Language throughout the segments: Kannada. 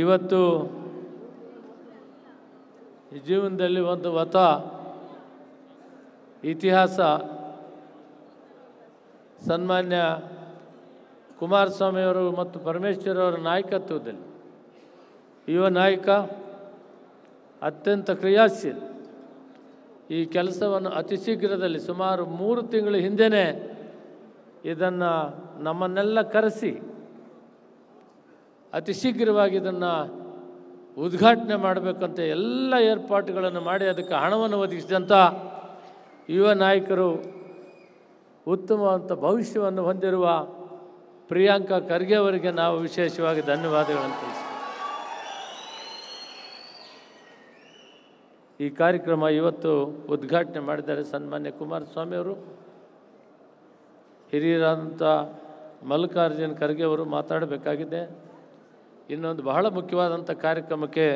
ಇವತ್ತು ಜೀವನದಲ್ಲಿ ಒಂದು ಹೊಸ ಇತಿಹಾಸ ಸನ್ಮಾನ್ಯ ಕುಮಾರಸ್ವಾಮಿಯವರು ಮತ್ತು ಪರಮೇಶ್ವರವರ ನಾಯಕತ್ವದಲ್ಲಿ ಯುವ ನಾಯಕ ಅತ್ಯಂತ ಕ್ರಿಯಾಶೀಲ ಈ ಕೆಲಸವನ್ನು ಅತಿ ಶೀಘ್ರದಲ್ಲಿ ಸುಮಾರು 3 ತಿಂಗಳ ಹಿಂದೆಯೇ ಇದನ್ನು ನಮ್ಮನ್ನೆಲ್ಲ ಕರೆಸಿ ಅತಿ ಶೀಘ್ರವಾಗಿ ಇದನ್ನು ಉದ್ಘಾಟನೆ ಮಾಡಬೇಕಂತ ಎಲ್ಲ ಏರ್ಪಾಟುಗಳನ್ನು ಮಾಡಿ ಅದಕ್ಕೆ ಹಣವನ್ನು ಒದಗಿಸಿದಂಥ ಯುವ ನಾಯಕರು ಉತ್ತಮವಾದಂಥ ಭವಿಷ್ಯವನ್ನು ಹೊಂದಿರುವ ಪ್ರಿಯಾಂಕಾ ಖರ್ಗೆ ಅವರಿಗೆ ನಾವು ವಿಶೇಷವಾಗಿ ಧನ್ಯವಾದಗಳನ್ನು ತಿಳಿಸ್ತೀವಿ. ಈ ಕಾರ್ಯಕ್ರಮ ಇವತ್ತು ಉದ್ಘಾಟನೆ ಮಾಡಿದ್ದಾರೆ ಸನ್ಮಾನ್ಯ ಕುಮಾರಸ್ವಾಮಿಯವರು. ಹಿರಿಯರಾದಂಥ ಮಲ್ಲಿಕಾರ್ಜುನ ಖರ್ಗೆ ಅವರು ಮಾತಾಡಬೇಕಾಗಿದೆ. ಇನ್ನೊಂದು ಬಹಳ ಮುಖ್ಯವಾದಂಥ ಕಾರ್ಯಕ್ರಮಕ್ಕೆ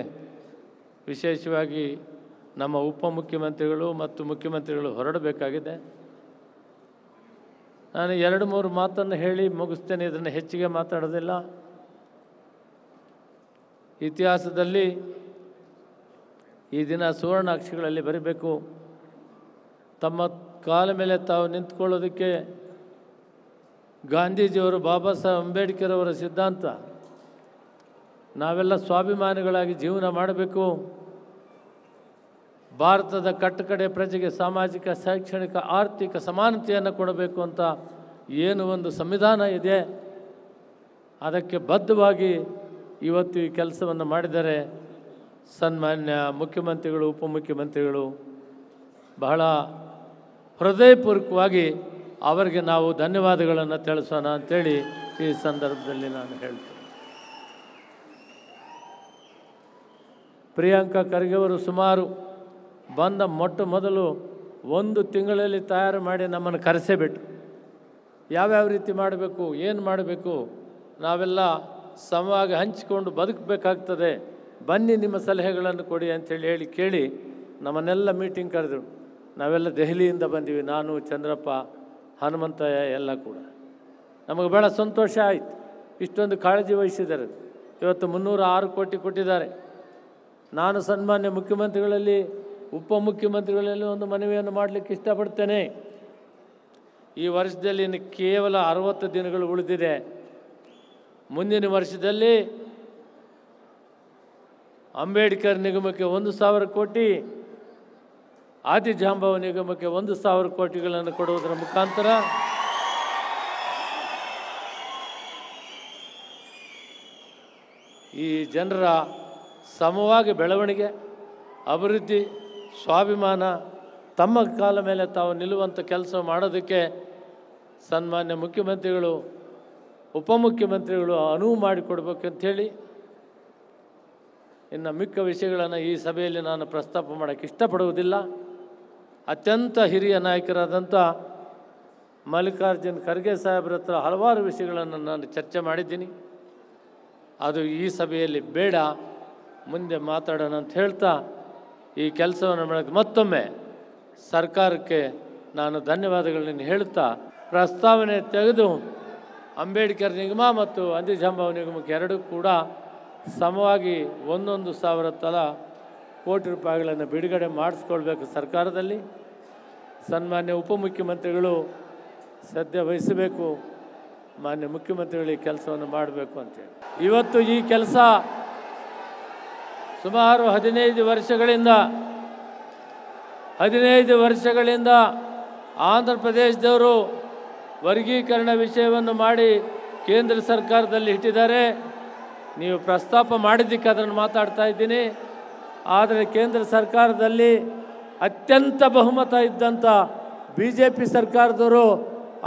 ವಿಶೇಷವಾಗಿ ನಮ್ಮ ಉಪಮುಖ್ಯಮಂತ್ರಿಗಳು ಮತ್ತು ಮುಖ್ಯಮಂತ್ರಿಗಳು ಹೊರಡಬೇಕಾಗಿದೆ. ನಾನು 2-3 ಮಾತನ್ನು ಹೇಳಿ ಮುಗಿಸ್ತೇನೆ, ಇದನ್ನು ಹೆಚ್ಚಿಗೆ ಮಾತಾಡೋದಿಲ್ಲ. ಇತಿಹಾಸದಲ್ಲಿ ಈ ದಿನ ಸುವರ್ಣಾಕ್ಷರಗಳಲ್ಲಿ ಬರೀಬೇಕು. ತಮ್ಮ ಕಾಲ ಮೇಲೆ ತಾವು ನಿಂತ್ಕೊಳ್ಳೋದಕ್ಕೆ ಗಾಂಧೀಜಿಯವರು, ಬಾಬಾ ಸಾಹೇಬ್ ಅಂಬೇಡ್ಕರ್ ಅವರ ಸಿದ್ಧಾಂತ, ನಾವೆಲ್ಲ ಸ್ವಾಭಿಮಾನಿಗಳಾಗಿ ಜೀವನ ಮಾಡಬೇಕು, ಭಾರತದ ಕಟ್ಟಕಡೆ ಪ್ರಜೆಗೆ ಸಾಮಾಜಿಕ, ಶೈಕ್ಷಣಿಕ, ಆರ್ಥಿಕ ಸಮಾನತೆಯನ್ನು ಕೊಡಬೇಕು ಅಂತ ಏನು ಒಂದು ಸಂವಿಧಾನ ಇದೆ, ಅದಕ್ಕೆ ಬದ್ಧವಾಗಿ ಇವತ್ತು ಈ ಕೆಲಸವನ್ನು ಮಾಡಿದ್ದಾರೆ ಸನ್ಮಾನ್ಯ ಮುಖ್ಯಮಂತ್ರಿಗಳು, ಉಪಮುಖ್ಯಮಂತ್ರಿಗಳು. ಬಹಳ ಹೃದಯಪೂರ್ವಕವಾಗಿ ಅವರಿಗೆ ನಾವು ಧನ್ಯವಾದಗಳನ್ನು ತಿಳಿಸೋಣ ಅಂಥೇಳಿ ಈ ಸಂದರ್ಭದಲ್ಲಿ ನಾನು ಹೇಳ್ತೇನೆ. ಪ್ರಿಯಾಂಕಾ ಖರ್ಗೆ ಅವರು ಸುಮಾರು ಬಂದ ಮೊದಲು 1 ತಿಂಗಳಲ್ಲಿ ತಯಾರು ಮಾಡಿ ನಮ್ಮನ್ನು ಕರೆಸೇ ಬಿಟ್ಟರು. ಯಾವ್ಯಾವ ರೀತಿ ಮಾಡಬೇಕು, ಏನು ಮಾಡಬೇಕು, ನಾವೆಲ್ಲ ಸಮವಾಗಿ ಹಂಚಿಕೊಂಡು ಬದುಕಬೇಕಾಗ್ತದೆ, ಬನ್ನಿ ನಿಮ್ಮ ಸಲಹೆಗಳನ್ನು ಕೊಡಿ ಅಂಥೇಳಿ ಕೇಳಿ ನಮ್ಮನ್ನೆಲ್ಲ ಮೀಟಿಂಗ್ ಕರೆದರು. ನಾವೆಲ್ಲ ದೆಹಲಿಯಿಂದ ಬಂದೀವಿ, ನಾನು, ಚಂದ್ರಪ್ಪ, ಹನುಮಂತಯ್ಯ ಎಲ್ಲ ಕೂಡ. ನಮಗೆ ಭಾಳ ಸಂತೋಷ ಆಯಿತು, ಇಷ್ಟೊಂದು ಕಾಳಜಿ ವಹಿಸಿದ್ದಾರೆ. ಇವತ್ತು 306 ಕೋಟಿ ಕೊಟ್ಟಿದ್ದಾರೆ. ನಾನು ಸನ್ಮಾನ್ಯ ಮುಖ್ಯಮಂತ್ರಿಗಳಲ್ಲಿ, ಉಪಮುಖ್ಯಮಂತ್ರಿಗಳಲ್ಲಿ ಒಂದು ಮನವಿಯನ್ನು ಮಾಡಲಿಕ್ಕೆ ಇಷ್ಟಪಡ್ತೇನೆ. ಈ ವರ್ಷದಲ್ಲಿ ಇನ್ನು ಕೇವಲ 60 ದಿನಗಳು ಉಳಿದಿದೆ. ಮುಂದಿನ ವರ್ಷದಲ್ಲಿ ಅಂಬೇಡ್ಕರ್ ನಿಗಮಕ್ಕೆ 1,000 ಕೋಟಿ, ಆದಿಜಾಂಬವ ನಿಗಮಕ್ಕೆ 1,000 ಕೋಟಿಗಳನ್ನು ಕೊಡುವುದರ ಮುಖಾಂತರ ಈ ಜನರ ಸಮವಾಗಿ ಬೆಳವಣಿಗೆ, ಅಭಿವೃದ್ಧಿ, ಸ್ವಾಭಿಮಾನ, ತಮ್ಮ ಕಾಲ ಮೇಲೆ ತಾವು ನಿಲ್ಲುವಂಥ ಕೆಲಸ ಮಾಡೋದಕ್ಕೆ ಸನ್ಮಾನ್ಯ ಮುಖ್ಯಮಂತ್ರಿಗಳು, ಉಪಮುಖ್ಯಮಂತ್ರಿಗಳು ಅನುವು ಮಾಡಿಕೊಡ್ಬೇಕಂಥೇಳಿ ಇನ್ನು ಮಿಕ್ಕ ವಿಷಯಗಳನ್ನು ಈ ಸಭೆಯಲ್ಲಿ ನಾನು ಪ್ರಸ್ತಾಪ ಮಾಡೋಕ್ಕೆ ಇಷ್ಟಪಡುವುದಿಲ್ಲ. ಅತ್ಯಂತ ಹಿರಿಯ ನಾಯಕರಾದಂಥ ಮಲ್ಲಿಕಾರ್ಜುನ ಖರ್ಗೆ ಸಾಹೇಬ್ರ ಹತ್ರ ಹಲವಾರು ವಿಷಯಗಳನ್ನು ನಾನು ಚರ್ಚೆ ಮಾಡಿದ್ದೀನಿ. ಅದು ಈ ಸಭೆಯಲ್ಲಿ ಬೇಡ, ಮುಂದೆ ಮಾತಾಡೋಣ ಅಂತ ಹೇಳ್ತಾ ಈ ಕೆಲಸವನ್ನು ಮಾಡೋಕ್ಕೆ ಮತ್ತೊಮ್ಮೆ ಸರ್ಕಾರಕ್ಕೆ ನಾನು ಧನ್ಯವಾದಗಳನ್ನು ಹೇಳ್ತಾ ಪ್ರಸ್ತಾವನೆ ತೆಗೆದು ಅಂಬೇಡ್ಕರ್ ನಿಗಮ ಮತ್ತು ಆದಿಜಾಂಬವ ನಿಗಮಕ್ಕೆ ಎರಡೂ ಕೂಡ ಸಮವಾಗಿ 1,000 ತಲಾ ಕೋಟಿ ರೂಪಾಯಿಗಳನ್ನು ಬಿಡುಗಡೆ ಮಾಡಿಸ್ಕೊಳ್ಬೇಕು ಸರ್ಕಾರದಲ್ಲಿ. ಸನ್ಮಾನ್ಯ ಉಪಮುಖ್ಯಮಂತ್ರಿಗಳು ಶ್ರದ್ಧೆ ವಹಿಸಬೇಕು, ಮಾನ್ಯ ಮುಖ್ಯಮಂತ್ರಿಗಳು ಈ ಕೆಲಸವನ್ನು ಮಾಡಬೇಕು ಅಂತೇಳಿ ಇವತ್ತು ಈ ಕೆಲಸ ಸುಮಾರು 15 ವರ್ಷಗಳಿಂದ ಆಂಧ್ರ ಪ್ರದೇಶದವರು ವರ್ಗೀಕರಣ ವಿಷಯವನ್ನು ಮಾಡಿ ಕೇಂದ್ರ ಸರ್ಕಾರದಲ್ಲಿ ಇಟ್ಟಿದ್ದಾರೆ. ನೀವು ಪ್ರಸ್ತಾಪ ಮಾಡಿದ್ದಕ್ಕೆ ಅದನ್ನು ಮಾತಾಡ್ತಾ ಇದ್ದೀನಿ. ಆದರೆ ಕೇಂದ್ರ ಸರ್ಕಾರದಲ್ಲಿ ಅತ್ಯಂತ ಬಹುಮತ ಇದ್ದಂಥ BJP ಸರ್ಕಾರದವರು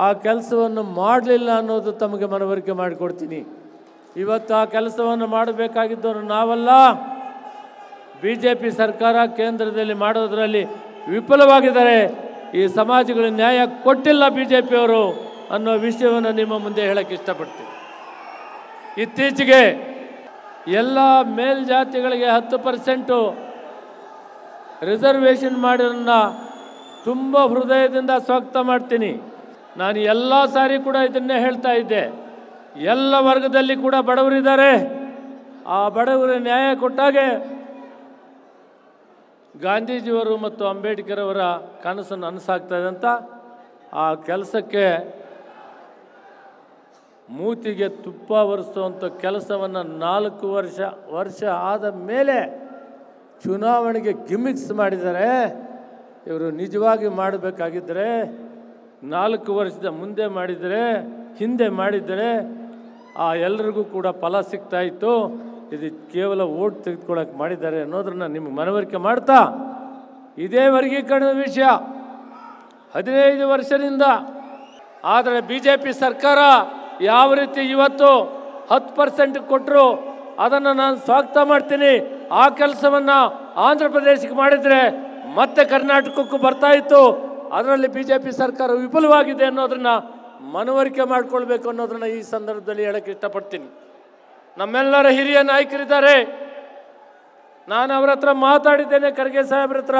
ಆ ಕೆಲಸವನ್ನು ಮಾಡಲಿಲ್ಲ ಅನ್ನೋದು ತಮಗೆ ಮನವರಿಕೆ ಮಾಡಿಕೊಡ್ತೀನಿ. ಇವತ್ತು ಆ ಕೆಲಸವನ್ನು ಮಾಡಬೇಕಾಗಿದ್ದವರು ನಾವಲ್ಲ, BJP ಸರ್ಕಾರ ಕೇಂದ್ರದಲ್ಲಿ ಮಾಡೋದರಲ್ಲಿ ವಿಫಲವಾಗಿದ್ದಾರೆ. ಈ ಸಮಾಜಗಳಿಗೆ ನ್ಯಾಯ ಕೊಟ್ಟಿಲ್ಲ BJPಯವರು ಅನ್ನೋ ವಿಷಯವನ್ನು ನಿಮ್ಮ ಮುಂದೆ ಹೇಳಕ್ಕೆ ಇಷ್ಟಪಡ್ತೀನಿ. ಇತ್ತೀಚೆಗೆ ಎಲ್ಲ ಮೇಲ್ಜಾತಿಗಳಿಗೆ 10% ರಿಸರ್ವೇಷನ್ ಮಾಡಿರೋದನ್ನ ತುಂಬ ಹೃದಯದಿಂದ ಸ್ವಾಗತ ಮಾಡ್ತೀನಿ. ನಾನು ಎಲ್ಲ ಸಾರಿ ಕೂಡ ಇದನ್ನೇ ಹೇಳ್ತಾ ಇದ್ದೆ. ಎಲ್ಲ ವರ್ಗದಲ್ಲಿ ಕೂಡ ಬಡವರಿದ್ದಾರೆ, ಆ ಬಡವರ ನ್ಯಾಯ ಕೊಟ್ಟಾಗೆ ಗಾಂಧೀಜಿಯವರು ಮತ್ತು ಅಂಬೇಡ್ಕರ್ ಅವರ ಕನಸನ್ನು ನನಸಾಗ್ತಾ ಇದೆ ಅಂತ ಆ ಕೆಲಸಕ್ಕೆ ಮೂತಿಗೆ ತುಪ್ಪ ಒರೆಸುವಂಥ ಕೆಲಸವನ್ನು 4 ವರ್ಷ ಆದ ಮೇಲೆ ಚುನಾವಣೆಗೆ ಗಿಮಿಕ್ಸ್ ಮಾಡಿದ್ದಾರೆ. ಇವರು ನಿಜವಾಗಿ ಮಾಡಬೇಕಾಗಿದ್ದರೆ 4 ವರ್ಷದ ಮುಂದೆ ಮಾಡಿದರೆ, ಹಿಂದೆ ಮಾಡಿದರೆ ಆ ಎಲ್ಲರಿಗೂ ಕೂಡ ಫಲ ಸಿಗ್ತಾಯಿತ್ತು. ಇದು ಕೇವಲ ಓಟ್ ತೆಗೆದುಕೊಳ್ಳೋಕೆ ಮಾಡಿದ್ದಾರೆ ಅನ್ನೋದನ್ನು ನಿಮಗೆ ಮನವರಿಕೆ ಮಾಡ್ತಾ, ಇದೇ ವರ್ಗೀಕರಣದ ವಿಷಯ 15 ವರ್ಷದಿಂದ. ಆದರೆ BJP ಸರ್ಕಾರ ಯಾವ ರೀತಿ ಇವತ್ತು 10% ಕೊಟ್ಟರು ಅದನ್ನು ನಾನು ಸ್ವಾಗತ ಮಾಡ್ತೀನಿ. ಆ ಕೆಲಸವನ್ನು ಆಂಧ್ರ ಪ್ರದೇಶಕ್ಕೆ ಮಾಡಿದರೆ ಮತ್ತೆ ಕರ್ನಾಟಕಕ್ಕೂ ಬರ್ತಾಯಿತ್ತು. ಅದರಲ್ಲಿ BJP ಸರ್ಕಾರ ವಿಫಲವಾಗಿದೆ ಅನ್ನೋದನ್ನು ಮನವರಿಕೆ ಮಾಡಿಕೊಳ್ಬೇಕು ಅನ್ನೋದನ್ನು ಈ ಸಂದರ್ಭದಲ್ಲಿ ಹೇಳೋಕ್ಕೆ ಇಷ್ಟಪಡ್ತೀನಿ. ನಮ್ಮೆಲ್ಲರ ಹಿರಿಯ ನಾಯಕರಿದ್ದಾರೆ. ನಾನು ಅವರ ಹತ್ರ ಮಾತಾಡಿದ್ದೇನೆ, ಖರ್ಗೆ ಸಾಹೇಬ್ರ ಹತ್ರ.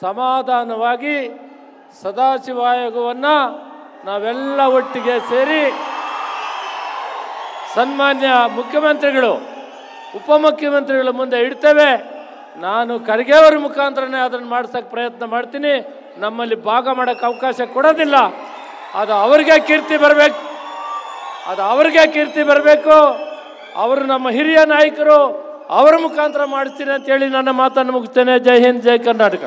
ಸಮಾಧಾನವಾಗಿ ಸದಾಶಿವ ಆಯೋಗವನ್ನು ನಾವೆಲ್ಲ ಒಟ್ಟಿಗೆ ಸೇರಿ ಸನ್ಮಾನ್ಯ ಮುಖ್ಯಮಂತ್ರಿಗಳು, ಉಪಮುಖ್ಯಮಂತ್ರಿಗಳ ಮುಂದೆ ಇಡ್ತೇವೆ. ನಾನು ಖರ್ಗೆ ಅವರ ಮುಖಾಂತರನೇ ಅದನ್ನು ಮಾಡ್ಸೋಕ್ಕೆ ಪ್ರಯತ್ನ ಮಾಡ್ತೀನಿ. ನಮ್ಮಲ್ಲಿ ಭಾಗ ಮಾಡೋಕ್ಕೆ ಅವಕಾಶ ಕೊಡೋದಿಲ್ಲ. ಅದು ಅವ್ರಿಗೆ ಕೀರ್ತಿ ಬರಬೇಕು. ಅವರು ನಮ್ಮ ಹಿರಿಯ ನಾಯಕರು, ಅವರ ಮುಖಾಂತರ ಮಾಡ್ತೀನಿ ಅಂತೇಳಿ ನನ್ನ ಮಾತನ್ನು ಮುಗಿಸ್ತೇನೆ. ಜೈ ಹಿಂದ್, ಜೈ ಕರ್ನಾಟಕ.